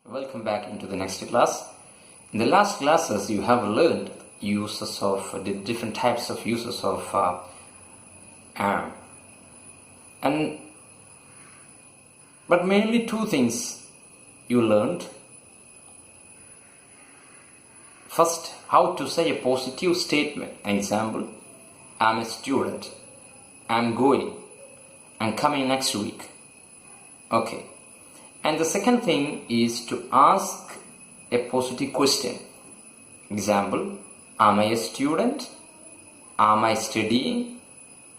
Welcome back into the next class. In the last classes, you have learned uses of the different types of uses of am, but mainly two things you learned. First, how to say a positive statement. An example: I'm a student. I'm going. I'm coming next week. Okay. And the second thing is to ask a positive question. Example: am I a student? Am I studying?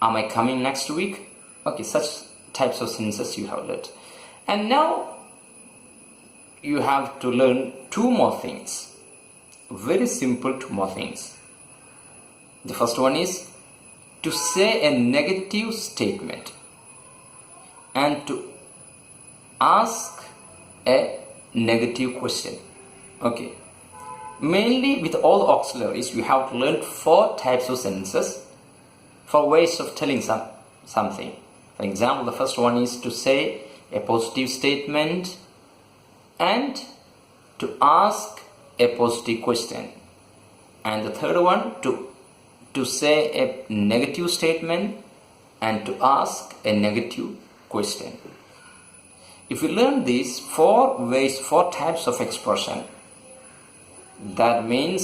Am I coming next week? Okay, such types of sentences you have learned. And now you have to learn two more things. Very simple two more things. The first one is to say a negative statement and to ask a negative question. Okay. Mainly with all auxiliaries, you have to learn four types of sentences, four ways of telling something. For example, the first one is to say a positive statement and to ask a positive question. And the third one to say a negative statement and to ask a negative question. If you learn these four ways, four types of expression, that means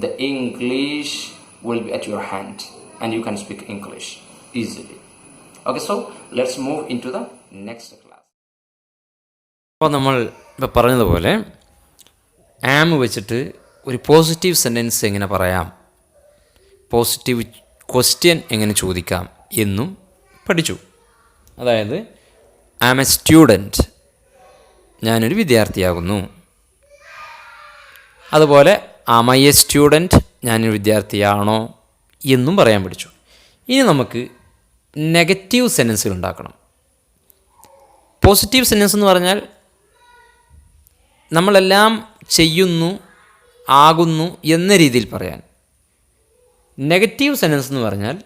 the English will be at your hand and you can speak English easily. Okay, so let's move into the next class. അപ്പോൾ നമ്മൾ ഇപ്പോൾ പറഞ്ഞതുപോലെ ആം വെച്ചിട്ട് ഒരു positive sentence എങ്ങനെ പറയാം, positive question എങ്ങനെ ചോദിക്കാം എന്നും പഠിച്ചു. അതായത് ഐ ആം എ സ്റ്റുഡൻറ്റ്, ഞാനൊരു വിദ്യാർത്ഥിയാകുന്നു. അതുപോലെ ആം ഐ എ സ്റ്റുഡൻറ്റ്, ഞാനൊരു വിദ്യാർത്ഥിയാണോ എന്നും പറയാൻ പഠിച്ചു. ഇനി നമുക്ക് നെഗറ്റീവ് സെൻറ്റൻസുകൾ ഉണ്ടാക്കണം. പോസിറ്റീവ് സെൻറ്റൻസ് എന്ന് പറഞ്ഞാൽ നമ്മളെല്ലാം ചെയ്യുന്നു, ആകുന്നു എന്ന രീതിയിൽ പറയാൻ. നെഗറ്റീവ് സെൻറ്റൻസ് എന്ന് പറഞ്ഞാൽ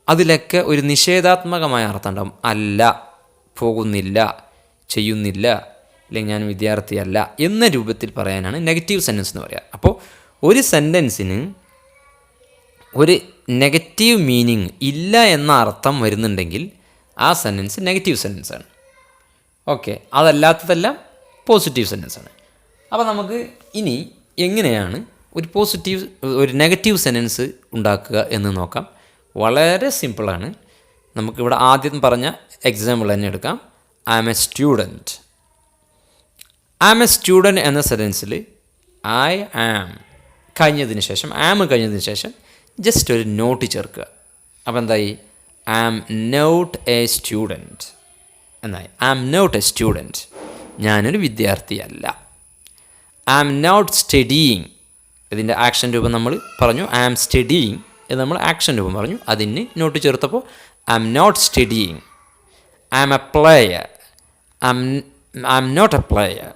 അതിലൊക്കെ ഒരു നിഷേധാത്മകമായ അർത്ഥം ഉണ്ടാകും. അല്ല, പോകുന്നില്ല, ചെയ്യുന്നില്ല, അല്ലെങ്കിൽ ഞാൻ വിദ്യാർത്ഥിയല്ല എന്ന രൂപത്തിൽ പറയാനാണ് നെഗറ്റീവ് സെൻറ്റൻസ് എന്ന് പറയുക. അപ്പോൾ ഒരു സെൻറ്റൻസിന് ഒരു നെഗറ്റീവ് മീനിങ് ഇല്ല എന്ന അർത്ഥം വരുന്നുണ്ടെങ്കിൽ ആ സെൻറ്റൻസ് നെഗറ്റീവ് സെൻറ്റൻസാണ്. ഓക്കെ, അതല്ലാത്തതെല്ലാം പോസിറ്റീവ് സെൻറ്റൻസാണ്. അപ്പോൾ നമുക്ക് ഇനി എങ്ങനെയാണ് ഒരു നെഗറ്റീവ് സെൻറ്റൻസ് ഉണ്ടാക്കുക എന്ന് നോക്കാം. വളരെ സിമ്പിളാണ്. നമുക്കിവിടെ ആദ്യം പറഞ്ഞ എക്സാമ്പിൾ തന്നെ എടുക്കാം. I am a student. I am a student എന്ന സെൻറ്റൻസിൽ ഐ ആം കഴിഞ്ഞതിന് ശേഷം ജസ്റ്റ് ഒരു നോട്ട് ചേർക്കുക. അപ്പോൾ എന്തായി? I am not a student എന്നായി. I am not a student, ഞാനൊരു വിദ്യാർത്ഥിയല്ല. ഐ ആം നോട്ട് സ്റ്റഡിയിങ്, ഇതിൻ്റെ ആക്ഷൻ രൂപം നമ്മൾ പറഞ്ഞു. ഐ ആം സ്റ്റഡിയിങ് എന്ന് നമ്മൾ ആക്ഷൻ രൂപം പറഞ്ഞു. അതിന് നോട്ട് ചേർത്തപ്പോൾ I am not studying. I am a player. I am not a player.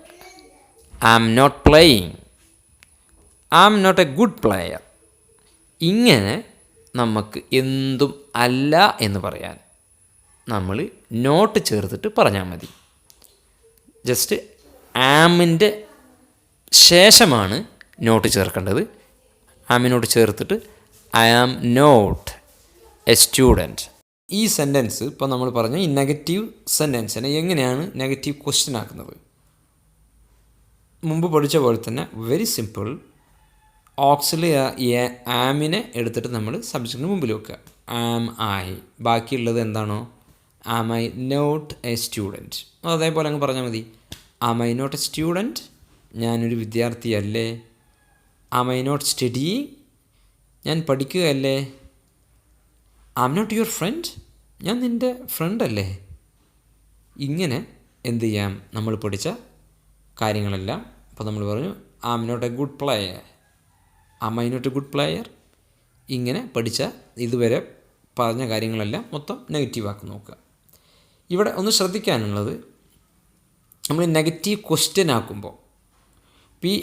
I am not playing. I am not a good player. ഇങ്ങനെ നമുക്ക് എന്തും അല്ല എന്ന് പറയാൻ നമ്മൾ നോട്ട് ചേർത്തിട്ട് പറഞ്ഞാൽ മതി. ജസ്റ്റ് ആമിൻ്റെ ശേഷമാണ് നോട്ട് ചേർക്കേണ്ടത്. ആമിനോട്ട് ചേർത്തിട്ട് I am not a student. ഈ സെൻറ്റൻസ് ഇപ്പോൾ നമ്മൾ പറഞ്ഞ ഈ നെഗറ്റീവ് സെൻറ്റൻസിനെ എങ്ങനെയാണ് നെഗറ്റീവ് ക്വസ്റ്റ്യൻ ആക്കുന്നത്? മുമ്പ് പഠിച്ച പോലെ തന്നെ വെരി സിമ്പിൾ. ഓക്സിലറി ആമിനെ എടുത്തിട്ട് നമ്മൾ സബ്ജക്റ്റിന് മുമ്പിൽ വെക്കുക. ആം ഐ, ബാക്കിയുള്ളത് എന്താണോ am I not a student, അതേപോലെ അങ്ങ് പറഞ്ഞാൽ മതി. Am I not a student, ഞാനൊരു വിദ്യാർത്ഥിയല്ലേ. ആം ഐ നോട്ട് സ്റ്റഡിയിങ്, ഞാൻ പഠിക്കുകയല്ലേ. ആം നോട്ട് യുവർ ഫ്രണ്ട്, ഞാൻ നിൻ്റെ ഫ്രണ്ടല്ലേ. ഇങ്ങനെ എന്ത് ചെയ്യാം? നമ്മൾ പഠിച്ച കാര്യങ്ങളെല്ലാം ഇപ്പോൾ നമ്മൾ പറഞ്ഞു. Am not a good player, am I not a good player. ഇങ്ങനെ പഠിച്ച ഇതുവരെ പറഞ്ഞ കാര്യങ്ങളെല്ലാം മൊത്തം നെഗറ്റീവാക്കി നോക്കുക. ഇവിടെ ഒന്ന് ശ്രദ്ധിക്കാനുള്ളത്, നമ്മൾ നെഗറ്റീവ് ക്വസ്റ്റ്യൻ ആക്കുമ്പോൾ ഈ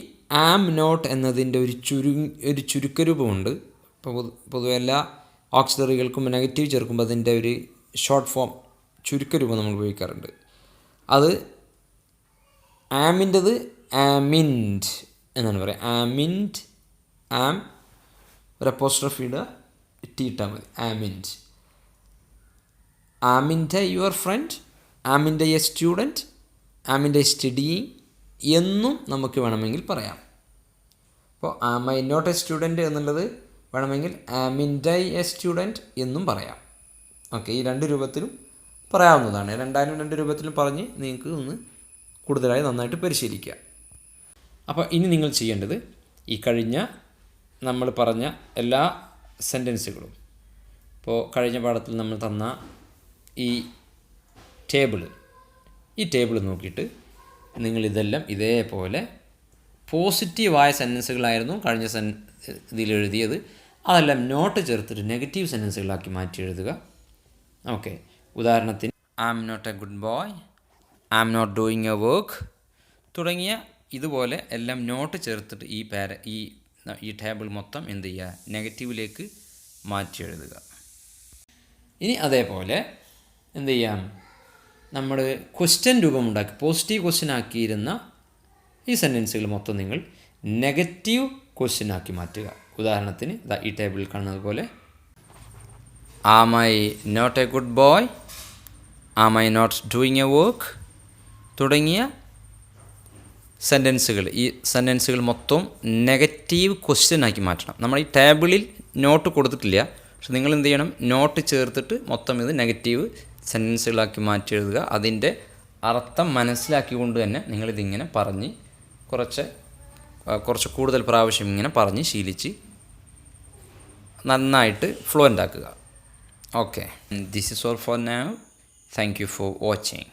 ആം നോട്ട് എന്നതിൻ്റെ ഒരു ചുരുക്കരൂപമുണ്ട്. ഇപ്പോൾ പൊതുവെ എല്ലാ ഓക്സിലറികൾക്കും നെഗറ്റീവ് ചേർക്കുമ്പോൾ അതിൻ്റെ ഒരു ഷോർട്ട് ഫോം ചുരുക്കരൂപം നമ്മൾ ഉപയോഗിക്കാറുണ്ട്. അത് ആമിൻ്റെത് ആമിൻഡ് എന്നാണ് പറയുക. ആമിൻഡ്, ആം ഒരു അപ്പോസ്ട്രോഫി ഇടുക, ടി ഇട്ടാൽ മതി. Amn't. Amn't your friend, amn't a student, amn't studying എന്നും നമുക്ക് വേണമെങ്കിൽ പറയാം. അപ്പോൾ am I not a student എന്നുള്ളത് വേണമെങ്കിൽ ആമിൻ്റെ എ സ്റ്റുഡൻറ്റ് എന്നും പറയാം. ഓക്കെ, ഈ രണ്ട് രൂപത്തിലും പറയാവുന്നതാണ്. രണ്ടാലും രണ്ട് രൂപത്തിലും പറഞ്ഞ് നിങ്ങൾക്ക് ഒന്ന് കൂടുതലായി നന്നായിട്ട് പരിശീലിക്കുക. അപ്പോൾ ഇനി നിങ്ങൾ ചെയ്യേണ്ടത് ഈ കഴിഞ്ഞ നമ്മൾ പറഞ്ഞ എല്ലാ സെൻറ്റൻസുകളും, ഇപ്പോൾ കഴിഞ്ഞ പാഠത്തിൽ നമ്മൾ തന്ന ഈ ടേബിൾ നോക്കിയിട്ട് നിങ്ങളിതെല്ലാം ഇതേപോലെ പോസിറ്റീവായ സെൻറ്റൻസുകളായിരുന്നു കഴിഞ്ഞ ഇതിൽ എഴുതിയത്, അതെല്ലാം നോട്ട് ചേർത്തിട്ട് നെഗറ്റീവ് സെൻറ്റൻസുകളാക്കി മാറ്റി എഴുതുക. ഓക്കെ, ഉദാഹരണത്തിന് I am not a good boy, I am not doing a work തുടങ്ങിയ ഇതുപോലെ എല്ലാം നോട്ട് ചേർത്തിട്ട് ഈ ടേബിൾ മൊത്തം എന്ത് ചെയ്യുക, നെഗറ്റീവിലേക്ക് മാറ്റി എഴുതുക. ഇനി അതേപോലെ എന്ത് ചെയ്യാം, നമ്മൾ ക്വസ്റ്റ്യൻ രൂപമുണ്ടാക്കി പോസിറ്റീവ് ക്വസ്റ്റ്യൻ ആക്കിയിരുന്ന ഈ സെൻറ്റൻസുകൾ മൊത്തം നിങ്ങൾ നെഗറ്റീവ് ക്വസ്റ്റ്യൻ ആക്കി മാറ്റുക. ഉദാഹരണത്തിന് ഈ ടേബിളിൽ കാണുന്നത് പോലെ am I not a good boy, am I not doing a work തുടങ്ങിയ ഈ സെൻറ്റൻസുകൾ മൊത്തം നെഗറ്റീവ് ക്വസ്റ്റ്യൻ ആക്കി മാറ്റണം. നമ്മൾ ഈ ടേബിളിൽ നോട്ട് കൊടുത്തിട്ടില്ല, പക്ഷെ നിങ്ങൾ എന്ത് ചെയ്യണം, നോട്ട് ചേർത്തിട്ട് മൊത്തം ഇത് നെഗറ്റീവ് സെൻറ്റൻസുകളാക്കി മാറ്റി എഴുതുക. അതിൻ്റെ അർത്ഥം മനസ്സിലാക്കിക്കൊണ്ട് തന്നെ നിങ്ങളിതിങ്ങനെ പറഞ്ഞ് കുറച്ച് കൂടുതൽ പ്രാവശ്യം ഇങ്ങനെ പറഞ്ഞ് ശീലിച്ച് നന്നായിട്ട് ഫ്ലുവൻ്റ് ആക്കുക. Okay, this is all for now. Thank you for watching.